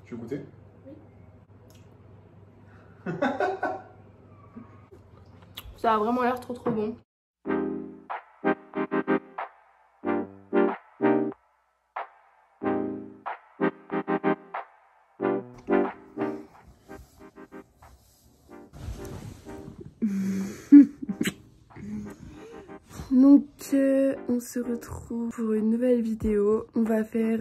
Tu veux goûter? Oui. Ça a vraiment l'air trop bon. Donc on se retrouve pour une nouvelle vidéo. On va faire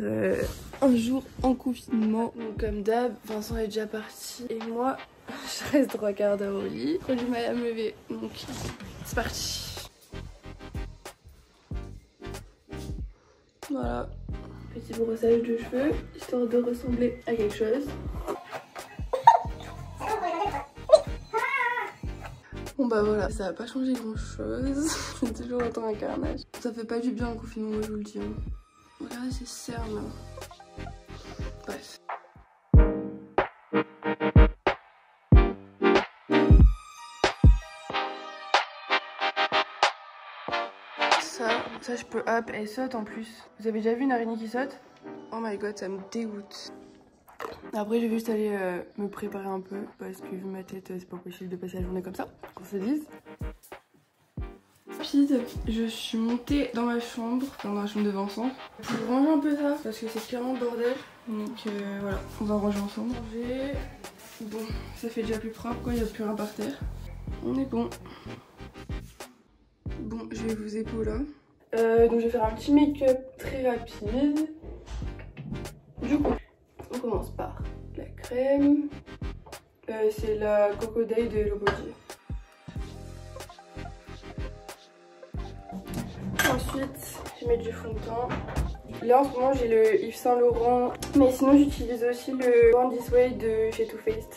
un jour en confinement. Donc comme d'hab, Vincent est déjà parti et moi je reste 3 quarts d'heure au lit. J'ai du mal à me lever, donc c'est parti. Voilà, petit brossage de cheveux histoire de ressembler à quelque chose. Bon bah voilà, ça va pas changer grand chose. C'est toujours autant un carnage. Ça fait pas du bien en confinement, moi je vous le dis. Regardez ces cernes. Bref. Ça je peux hop, elle saute en plus. Vous avez déjà vu une araignée qui saute? Oh my god, ça me dégoûte. Après, je vais juste aller me préparer un peu parce que vu ma tête, c'est pas possible de passer la journée comme ça, qu'on se dise. Rapide, je suis montée dans ma chambre, enfin dans la chambre de Vincent, pour ranger un peu ça parce que c'est clairement le bordel. Donc voilà, on va ranger ensemble. Bon, ça fait déjà plus propre quoi, il n'y a plus rien par terre. On est bon. Bon, je vais vous épauler là. Donc je vais faire un petit make-up très rapide. Du coup, on commence par la crème. C'est la Coco Day de Hello Body. Ensuite, je mets du fond de teint. Là en ce moment j'ai le Yves Saint Laurent, mais sinon j'utilise aussi le Born This Way de chez Too Faced.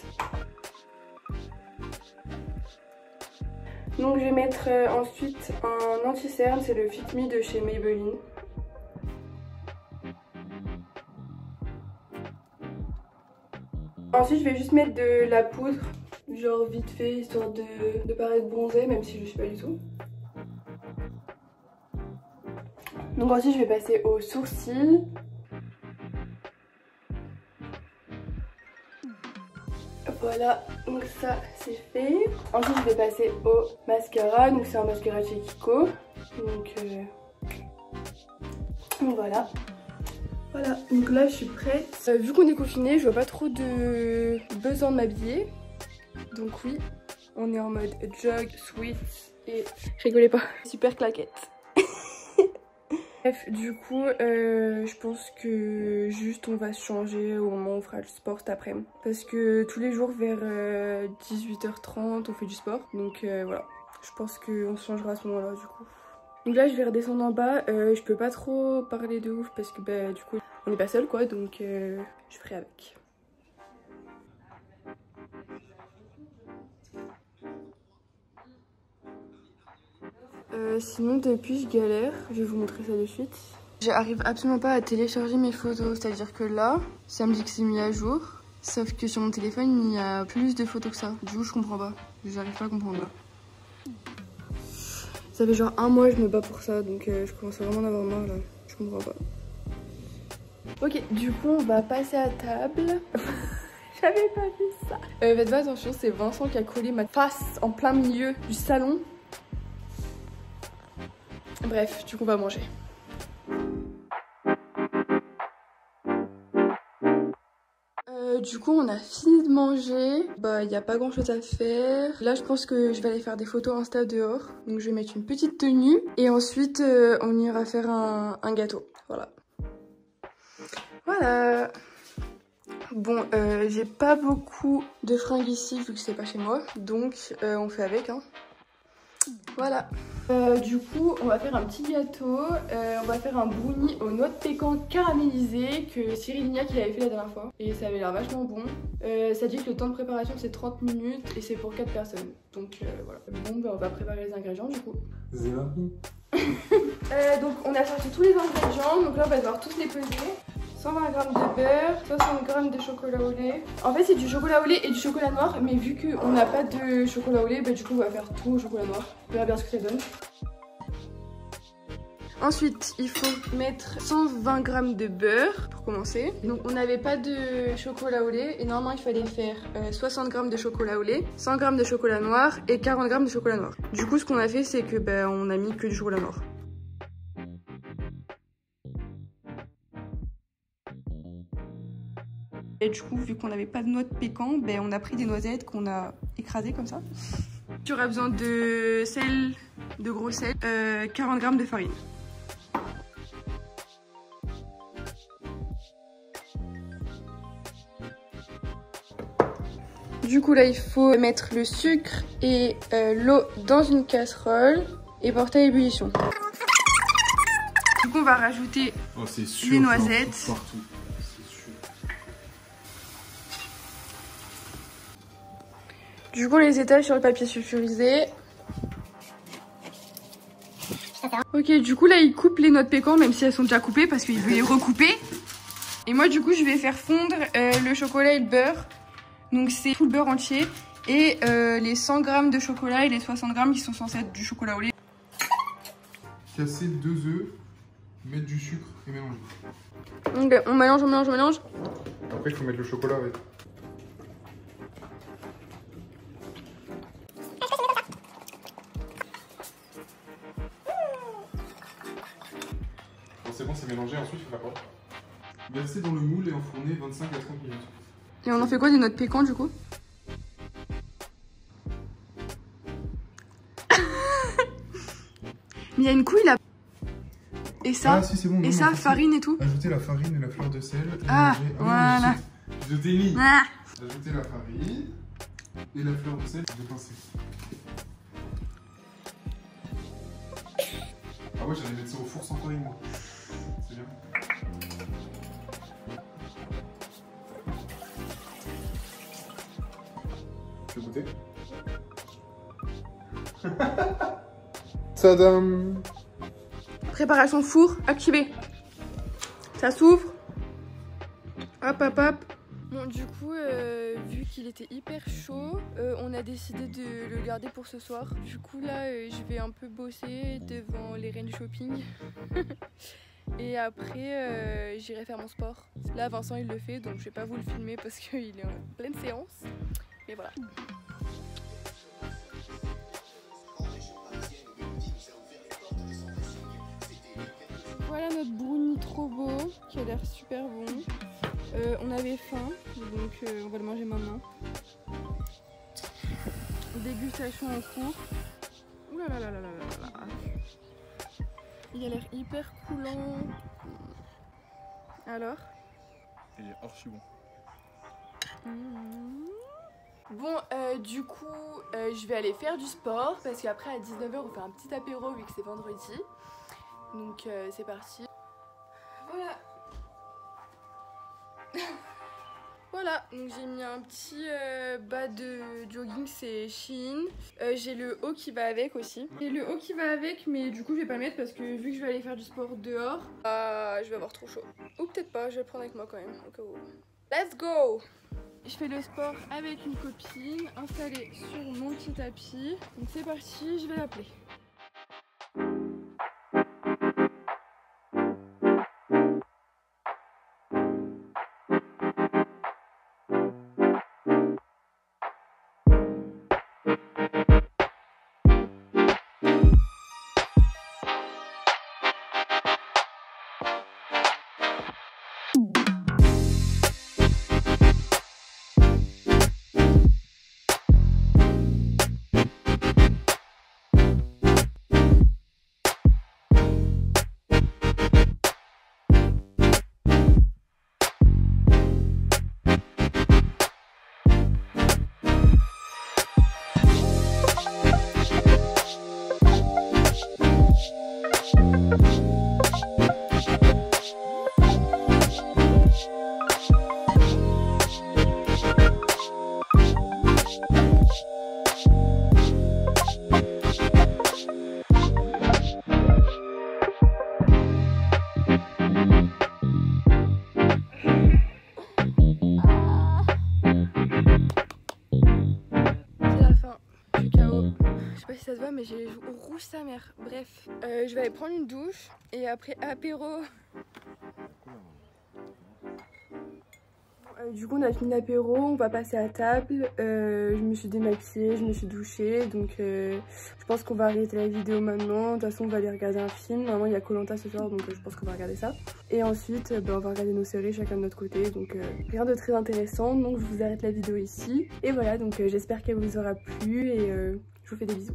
Donc je vais mettre ensuite un anti-cerne, c'est le Fit Me de chez Maybelline. Ensuite je vais juste mettre de la poudre, genre vite fait, histoire de paraître bronzée, même si je suis pas du tout. Donc ensuite je vais passer aux sourcils. Voilà, donc ça c'est fait. Ensuite je vais passer au mascara, donc c'est un mascara de chez Kiko. Donc voilà. Voilà, donc là je suis prête. Vu qu'on est confiné, je vois pas trop de besoin de m'habiller. Donc oui, on est en mode jog, sweat et rigolez pas, super claquette. Bref, du coup, je pense que juste on va se changer au moment où on fera le sport cet après-midi. Parce que tous les jours vers 18h30 on fait du sport. Donc voilà, je pense qu'on se changera à ce moment-là du coup. Donc là je vais redescendre en bas, je peux pas trop parler de ouf parce que bah, du coup on n'est pas seul quoi, donc je ferai avec. Sinon depuis je galère, je vais vous montrer ça de suite. J'arrive absolument pas à télécharger mes photos, c'est-à-dire que là, ça me dit que c'est mis à jour, sauf que sur mon téléphone il y a plus de photos que ça. Du coup je comprends pas, j'arrive pas à comprendre là. Ça fait genre un mois je me bats pour ça, donc je commence vraiment à en avoir marre là, je comprends pas. Ok, du coup on va passer à table. J'avais pas vu ça. Faites pas attention, c'est Vincent qui a collé ma face en plein milieu du salon. Bref, du coup on va manger. Du coup on a fini de manger. Bah il n'y a pas grand chose à faire. Là je pense que je vais aller faire des photos Insta dehors. Donc je vais mettre une petite tenue. Et ensuite on ira faire un gâteau. Voilà. Voilà. Bon j'ai pas beaucoup de fringues ici vu que c'est pas chez moi. Donc on fait avec hein. Voilà. Du coup, on va faire un petit gâteau. On va faire un brownie aux noix de pécan caramélisées que Cyril Lignac il avait fait la dernière fois. Et ça avait l'air vachement bon. Ça dit que le temps de préparation c'est 30 minutes et c'est pour 4 personnes. Donc voilà. Bon, bah, on va préparer les ingrédients du coup. Donc on a sorti tous les ingrédients. Donc là on va devoir tous les peser. 120 g de beurre, 60 g de chocolat au lait. En fait c'est du chocolat au lait et du chocolat noir, mais vu qu'on n'a pas de chocolat au lait, bah du coup on va faire tout au chocolat noir. On verra bien ce que ça donne. Ensuite, il faut mettre 120 g de beurre pour commencer. Donc, on n'avait pas de chocolat au lait et normalement, il fallait faire 60 g de chocolat au lait, 100 g de chocolat noir et 40 g de chocolat noir. Du coup, ce qu'on a fait, c'est que on a mis que du chocolat noir. Et du coup, vu qu'on n'avait pas de noix de pécan, on a pris des noisettes qu'on a écrasées comme ça. Tu auras besoin de sel, de gros sel, 40 g de farine. Du coup là il faut mettre le sucre et l'eau dans une casserole et porter à ébullition. Du coup on va rajouter les noisettes. Partout. C'est sûr. Du coup on les étale sur le papier sulfurisé. Ok, du coup là il coupe les noix de pécan même si elles sont déjà coupées parce qu'il veut les recouper. Et moi du coup je vais faire fondre le chocolat et le beurre. Donc c'est tout le beurre entier et les 100 g de chocolat et les 60 g qui sont censés être du chocolat au lait. Casser 2 œufs, mettre du sucre et mélanger. Ok, on mélange, on mélange, on mélange. Après il faut mettre le chocolat avec. Bon c'est bon, c'est mélangé, ensuite il faut faire quoi? Verser dans le moule et enfourner 25 à 30 minutes. Et on en fait quoi des noix de pécan du coup? Mais il y a une couille là. Et ça, ah, si, c'est bon, et ça, farine et tout. Ajouter la farine et la fleur de sel. Et ah, mélanger. voilà. Je t'ai mis. Ah. Ajouter la farine et la fleur de sel. Dépincer. Ah ouais, j'allais mettre ça au four sans farine moi. C'est bien. Tu veux goûter? Tadam! Préparation four activée. Ça s'ouvre. Hop, hop, hop. Bon, du coup, vu qu'il était hyper chaud, on a décidé de le garder pour ce soir. Du coup, là, je vais un peu bosser devant les reines du shopping. Et après, j'irai faire mon sport. Là, Vincent, il le fait, donc je vais pas vous le filmer parce qu'il est en pleine séance. Mais voilà. Voilà notre brownie trop beau, qui a l'air super bon. On avait faim, donc on va le manger maintenant. Dégustation en cours. Ouh là là là là là là là. Il a l'air hyper coulant. Alors? Il est archi bon. Bon, du coup, je vais aller faire du sport parce qu'après à 19 h on fait un petit apéro vu que c'est vendredi. Donc c'est parti. Voilà. Voilà, donc j'ai mis un petit bas de jogging, c'est Shein. J'ai le haut qui va avec aussi. Et le haut qui va avec, mais du coup je vais pas le mettre parce que vu que je vais aller faire du sport dehors, je vais avoir trop chaud. Ou peut-être pas, je vais le prendre avec moi quand même. Okay. Let's go! Je fais le sport avec une copine, installée sur mon petit tapis. Donc c'est parti, je vais l'appeler. voit, mais j'ai les joues rouges sa mère. Bref, je vais aller prendre une douche et après apéro. Du coup on a fini l'apéro, on va passer à table. Je me suis démaquillée, je me suis douchée, donc je pense qu'on va arrêter la vidéo maintenant. De toute façon on va aller regarder un film, normalement il y a Koh-Lanta ce soir, donc je pense qu'on va regarder ça. Et ensuite on va regarder nos séries chacun de notre côté, donc rien de très intéressant, donc je vous arrête la vidéo ici. Et voilà, donc j'espère qu'elle vous aura plu et je vous fais des bisous.